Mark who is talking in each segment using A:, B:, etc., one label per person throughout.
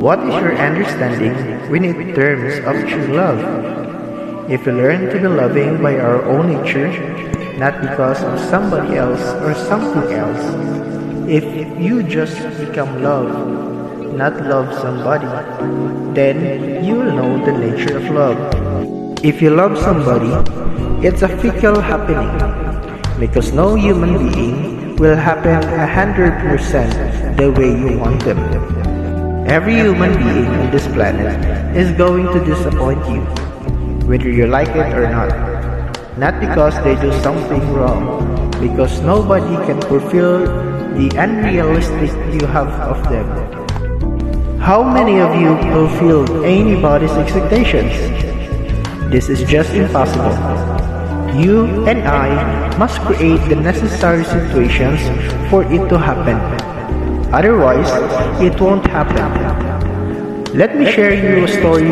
A: What is your understanding when in terms of true love? If we learn to be loving by our own nature, not because of somebody else or something else, if you just become love, not love somebody, then you will know the nature of love. If you love somebody, it's a fickle happening, because no human being will happen 100% the way you want them. Every human being on this planet is going to disappoint you, whether you like it or not. Not because they do something wrong, because nobody can fulfill the unrealistic you have of them. How many of you fulfilled anybody's expectations? This is just impossible. You and I must create the necessary situations for it to happen. Otherwise, it won't happen. Let me share you a story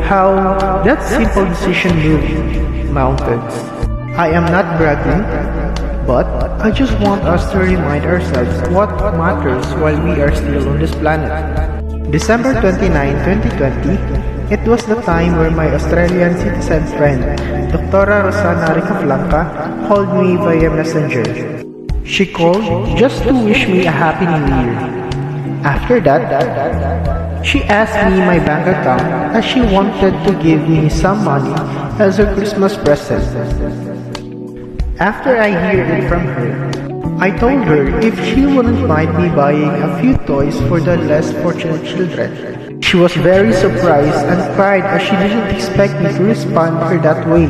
A: how that simple decision moved mountains. I am not bragging, but I just want us to remind ourselves what matters while we are still on this planet. December 29, 2020, it was the time where my Australian citizen friend, Dr. Rosana Ricaflanca, called me via messenger. She called just to wish me a happy new year. After that, she asked me my bank account as she wanted to give me some money as a Christmas present. After I heard it from her, I told her if she wouldn't mind me buying a few toys for the less fortunate children. She was very surprised and cried as she didn't expect me to respond to her that way.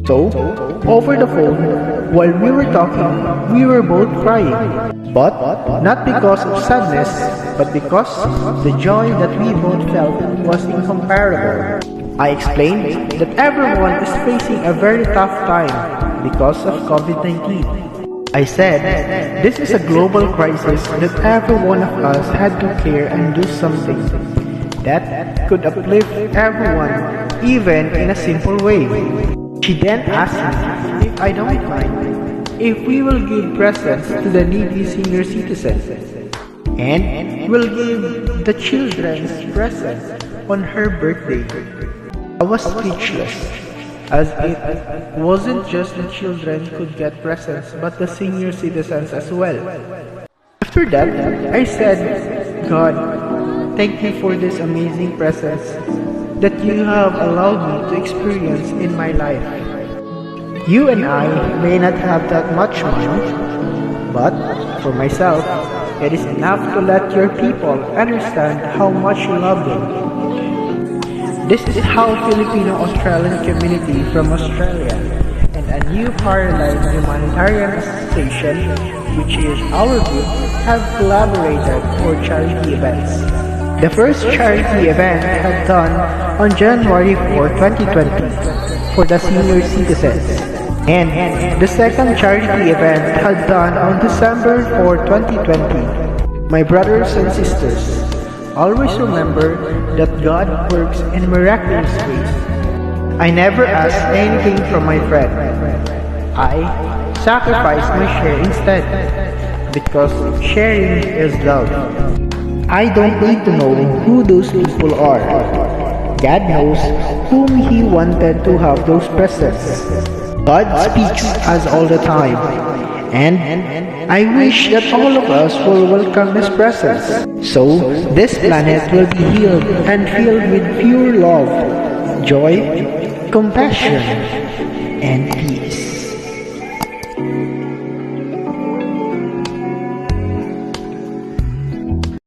A: So, over the phone, while we were talking, we were both crying. But not because of sadness, but because the joy that we both felt was incomparable. I explained that everyone is facing a very tough time because of COVID-19. I said, this is a global crisis that every one of us had to care and do something that could uplift everyone, even in a simple way. She then asked me if I don't mind if we will give presents to the needy senior citizens, and we'll give the children's presents on her birthday. I was speechless, as it wasn't just the children could get presents, but the senior citizens as well. After that, I said, God, thank you for these amazing presents that you have allowed me to experience in my life. You and I may not have that much money, but for myself, it is enough to let your people understand how much you love them. This is how Filipino-Australian community from Australia and a new Paradigm Humanitarian Association, which is our group, have collaborated for charity events. The first charity event had done on January 4, 2020 for the senior citizens, and the second charity event had done on December 4, 2020. My brothers and sisters, always remember that God works in miraculous ways. I never ask anything from my friend. I sacrifice my share instead, because sharing is love. I don't need to know who those people are. God knows whom He wanted to have those presents. God speaks to us all the time, and I wish that all of us will welcome His presence, so this planet will be healed and filled with pure love, joy, compassion, and peace.